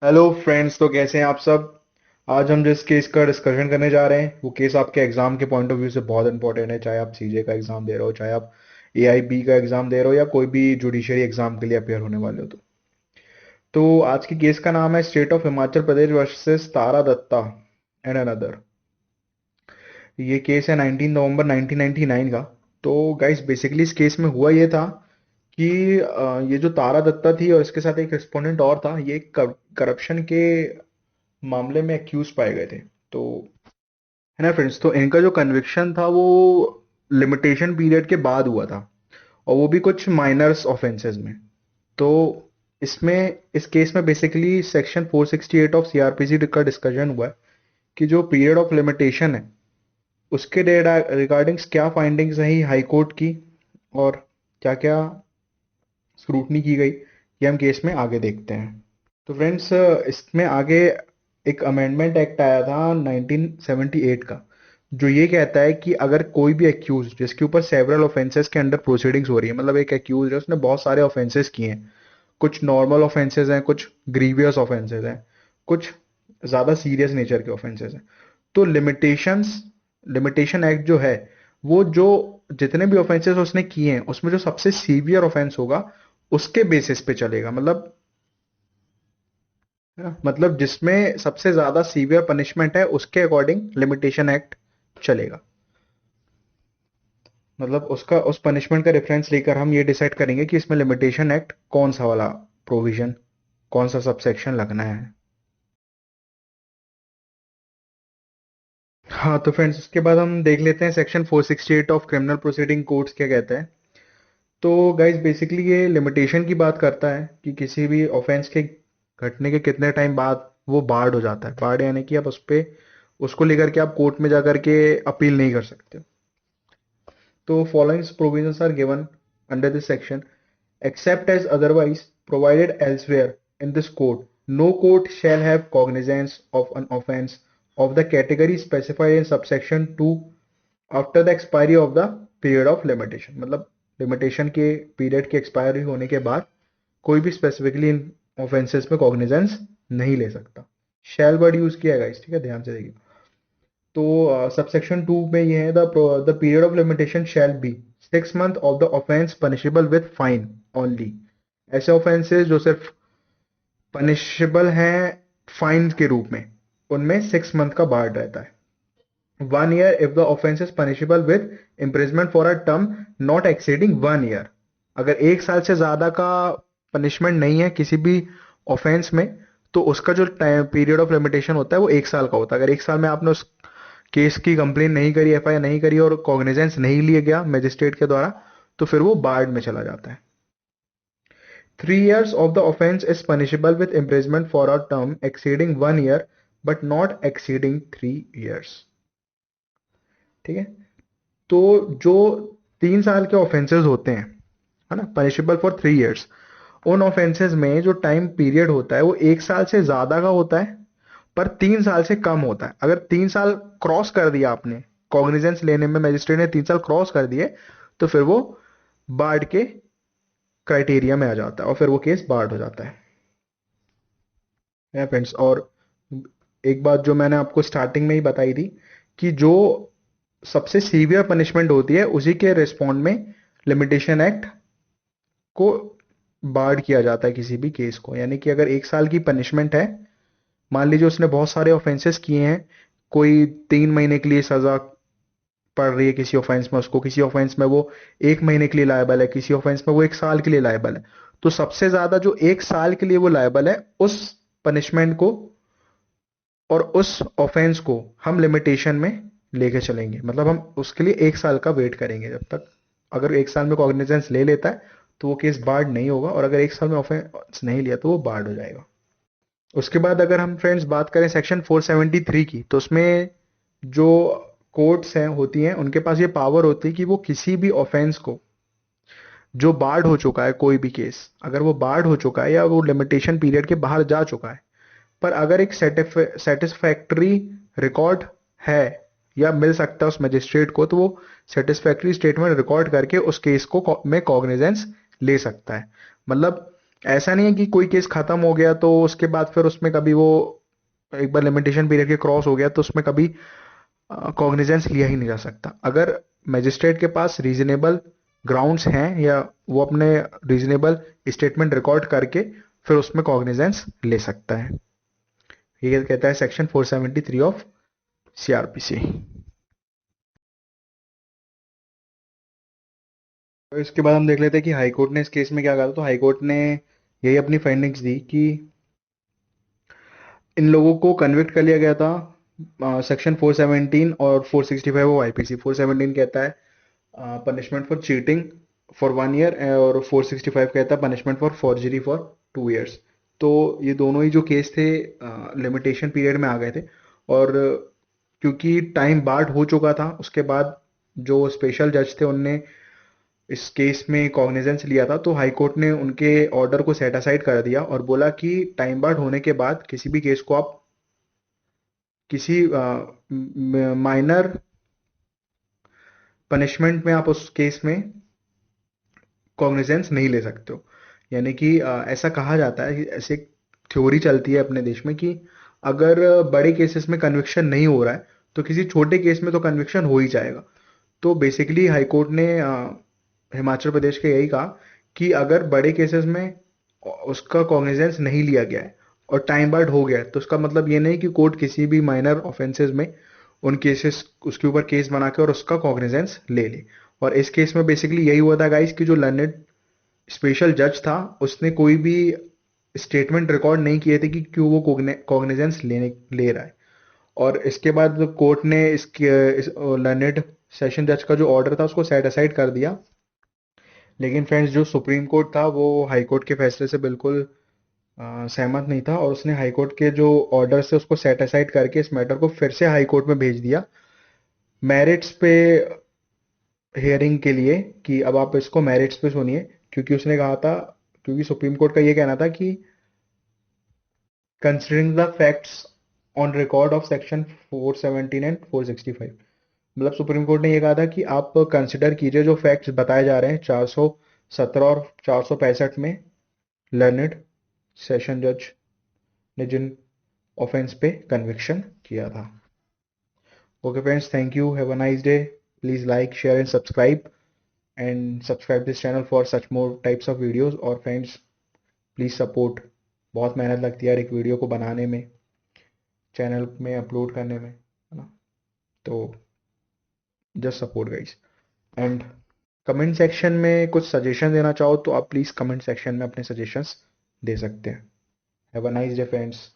Hello friends, तो कैसे हैं आप सब। आज हम जिस केस का डिस्कशन करने जा रहे हैं वो केस आपके एग्जाम के पॉइंट ऑफ व्यू से बहुत इंपॉर्टेंट है। चाहे आप सीजे का एग्जाम दे रहे हो, चाहे आप एआईबी का एग्जाम दे रहे हो, या कोई भी जुडिशरी एग्जाम के लिए अपेयर होने वाले हो। तो आज की केस का नाम है state of Himachal Pradesh versus Tara Dutta and another. ये केस है 19 नवंबर 1999 का। तो गाइस बेसिकली इस केस में हुआ ये था कि ये जो तारा दत्ता थी और इसके साथ एक रिस्पोंडेंट और था, ये करप्शन के मामले में एक्यूज पाए गए थे। तो है ना फ्रेंड्स, तो इनका जो कन्विक्शन था वो लिमिटेशन पीरियड के बाद हुआ था, और वो भी कुछ माइनर्स ऑफेंसेस में। तो इसमें इस केस में बेसिकली सेक्शन 468 ऑफ सीआरपीसी का डिस्कशन हुआ है कि जो पीरियड ऑफ लिमिटेशन है उसके रिगार्डिंग क्या फाइंडिंग्स रही हाई कोर्ट की, और क्या क्या स्क्रूटनी की गई, ये हम केस में आगे देखते हैं। तो फ्रेंड्स, इसमें आगे एक अमेंडमेंट एक्ट आया था 1978 का, जो ये कहता है कि अगर कोई भी एक्यूज जिसके ऊपर सेवरल ऑफेंसेस के अंडर प्रोसीडिंग्स हो रही है, मतलब एक एक्यूज है उसने बहुत सारे ऑफेंसेस किए हैं, कुछ नॉर्मल ऑफेंसेस हैं, कुछ ग्रीवियस ऑफेंसेस हैं, कुछ ज़्यादा सीरियस नेचर के ऑफेंसेस हैं। तो लिमिटेशन एक्ट जो है वो जो जितने भी ऑफेंसेस उसने किए हैं उसमें जो सबसे सीवियर ऑफेंस होगा उसके बेसिस पे चलेगा। मतलब है ना, मतलब जिसमें सबसे ज्यादा सीवियर पनिशमेंट है उसके अकॉर्डिंग लिमिटेशन एक्ट चलेगा। मतलब उसका उस पनिशमेंट का रेफरेंस लेकर हम ये डिसाइड करेंगे कि इसमें लिमिटेशन एक्ट कौन सा वाला प्रोविजन, कौन सा सबसेक्शन लगना है। हाँ तो फ्रेंड्स, उसके बाद हम देख लेते हैं section 468 of criminal proceeding codes क्या कहता है। तो गाइस बेसिकली ये लिमिटेशन की बात करता है कि किसी भी ऑफेंस के घटने के कितने टाइम बाद वो बार्ड हो जाता है। बार्ड यानी कि आप उस पे उसको लेकर के आप कोर्ट में जाकर के अपील नहीं कर सकते। तो following provisions are given under this section except as otherwise provided elsewhere in this code. No court shall have cognizance of an offense of the category specified in subsection 2 after the expiry of the period of limitation। मतलब limitation के period के expiry होने के बाद कोई भी specifically in offences में cognizance नहीं ले सकता। शैल वर्ड यूज किया है गाइस, ठीक है, ध्यान से देखिए। तो सबसेक्शन 2 में ये है the period of limitation shall be 6 month of the offence punishable with fine only. ऐसे ऑफेंसेस जो सिर्फ पनिशेबल हैं फाइन के रूप में, उनमें 6 मंथ का बार्ड रहता है। 1 year if the offence is punishable with imprisonment for a term not exceeding 1 year. अगर 1 साल से ज्यादा का पनिशमेंट नहीं है किसी भी ऑफेंस में, तो उसका जो टाइम पीरियड ऑफ लिमिटेशन होता है वो 1 साल का होता है। अगर 1 साल में आपने उस केस की कंप्लेन नहीं करी, एफआईआर नहीं करी और कॉग्निजेंस नहीं लिया गया मजिस्ट्रेट के द्वारा, तो फिर वो बार्ड में चला जाता है। 3 years of the offence is punishable with imprisonment for a term exceeding 1 year but not exceeding 3 years। ठीक है। तो जो 3 साल के ऑफेंसेस होते हैं, है ना, पनिशेबल फॉर 3 years, उन ऑफेंसेस में जो टाइम पीरियड होता है वो 1 साल से ज्यादा का होता है, पर 3 साल से कम होता है। अगर 3 साल क्रॉस कर दिया आपने कॉग्निजेंस लेने में, मजिस्ट्रेट ने 3 साल क्रॉस कर दिए, तो फिर वो बार्ड के क्राइटेरिया में आ जाता है और फिर वो केस बार्ड हो जाता है फ्रेंड्स। और एक बात जो मैंने आपको स्टार्टिंग में ही बताई थी कि जो सबसे सीवियर पनिशमेंट होती है उसी के रिस्पॉन्ड में लिमिटेशन एक्ट को बार्ड किया जाता है किसी भी केस को। यानी कि अगर 1 साल की पनिशमेंट है, मान लीजिए उसने बहुत सारे ऑफेंसेस किए हैं, कोई 3 महीने के लिए सजा पड़ रही है किसी ऑफेंस में उसको, किसी ऑफेंस में वो 1 महीने के लिए लायबल है, किसी ऑफेंस में वो 1 साल के लिए लायबल है, तो सबसे ज्यादा जो 1 साल के लिए वो लायबल है उस पनिशमेंट को और उस ऑफेंस को हम लिमिटेशन में लेके चलेंगे। मतलब हम उसके लिए 1 साल का वेट करेंगे जब तक। अगर 1 साल में कॉग्निजेंस ले लेता है तो वो केस बार्ड नहीं होगा, और अगर 1 साल में ऑफेंस नहीं लिया तो वो बार्ड हो जाएगा। उसके बाद अगर हम फ्रेंड्स बात करें सेक्शन 473 की, तो उसमें जो कोर्ट्स हैं होती हैं उनके पास ये पावर होती है कि वो किसी भी ऑफेंस को जो बार्ड हो चुका है, कोई भी केस अगर वो बार्ड हो चुका है या वो लिमिटेशन पीरियड के बाहर जा चुका है, पर अगर एक सेटिस्फैक्ट्री रिकॉर्ड है या मिल सकता है उस मजिस्ट्रेट को, तो वो सेटिस्फैक्ट्री स्टेटमेंट रिकॉर्ड करके उस केस को में कॉग्निजेंस ले सकता है। मतलब ऐसा नहीं है कि कोई केस खत्म हो गया तो उसके बाद फिर उसमें कभी वो एक बार लिमिटेशन पीरियड के क्रॉस हो गया तो उसमें कभी कॉग्निजेंस लिया ही नहीं जा सकता। अगर मजिस्ट्रेट के पास रीजनेबल ग्राउंड्स हैं या वो अपने रीजनेबल स्टेटमेंट रिकॉर्ड करके फिर उसमें कॉग्निजेंस ले सकता है। ये कहता है सेक्शन 473 ऑफ सीआरपीसी। तो इसके बाद हम देख लेते हैं कि हाई कोर्ट ने इस केस में क्या कहा था। तो हाई कोर्ट ने यही अपनी फाइंडिंग्स दी कि इन लोगों को कन्विक्ट कर लिया गया था सेक्शन 417 और 465 ऑफ आईपीसी। 417 कहता है punishment for cheating for 1 year और 465 कहता है punishment for forgery for 2 years. तो ये दोनों ही जो केस थे लिमिटेशन पीरियड में आ गए थे। और क्योंकि टाइम बार्ड हो चुका था उसके बाद जो स्पेशल जज थे उनने इस केस में कॉग्निजेंस लिया था, तो हाई कोर्ट ने उनके ऑर्डर को सेट असाइड कर दिया और बोला कि टाइम बार्ड होने के बाद किसी भी केस को आप किसी माइनर पनिशमेंट में आप उस केस में कॉग्निजेंस नहीं ले सकते हो। यानी कि ऐसा कहा जाता है, ऐसे थ्योरी चलती है अपने देश में कि अगर बड़े केसेस में कन्विक्शन नहीं हो रहा है तो किसी छोटे केस में तो कन्विक्शन हो ही जाएगा। तो बेसिकली हाई कोर्ट ने हिमाचल प्रदेश के यही कहा कि अगर बड़े केसेस में उसका कॉग्निजेंस नहीं लिया गया है और टाइम बार्ड हो गया है तो उसका मतलब ये नहीं कि कोर्ट किसी भी माइनर ऑफेंसेस में उन केसेस उसके ऊपर केस बना के और उसका कॉग्निजेंस ले ले। और इस केस में बेसिकली यही हुआ था गाइस कि जो लर्नेड स्पेशल जज था उसने कोई भी स्टेटमेंट रिकॉर्ड नहीं किए थे कि क्यों वो कॉग्निजेंस लेने ले रहा है। और इसके बाद कोर्ट ने इस लर्नेड सेशन जज का जो ऑर्डर था उसको सेट असाइड कर दिया। लेकिन फ्रेंड्स जो सुप्रीम कोर्ट था वो हाई कोर्ट के फैसले से बिल्कुल सहमत नहीं था और उसने हाई कोर्ट के जो ऑर्डर से उसको सेट असाइड करके इस मैटर को फिर से हाई कोर्ट में भेज दिया मेरिट्स पे हियरिंग के लिए कि अब आप इसको मेरिट्स पे सुनिए। क्योंकि उसने कहा था, क्योंकि सुप्रीम कोर्ट का ये कहना था कि considering the facts on record of section 417 and 465, मतलब सुप्रीम कोर्ट ने ये कहा था कि आप कंसिडर कीजिए जो फैक्ट्स बताए जा रहे हैं 417 और 465 में लर्नेड सेशन जज ने जिन ऑफेंस पे कन्विक्शन किया था। Okay friends, thank you, have a nice day. Please like share and subscribe and subscribe this channel for such more types of videos। और फ्रेंड्स प्लीज़ सपोर्ट, बहुत मेहनत लगती है यार एक वीडियो को बनाने में, चैनल में अपलोड करने में, है ना। तो just support guys. And comment section में कुछ सजेशन देना चाहो तो आप प्लीज़ कमेंट सेक्शन में अपने सजेशंस दे सकते हैं। Have a nice day friends.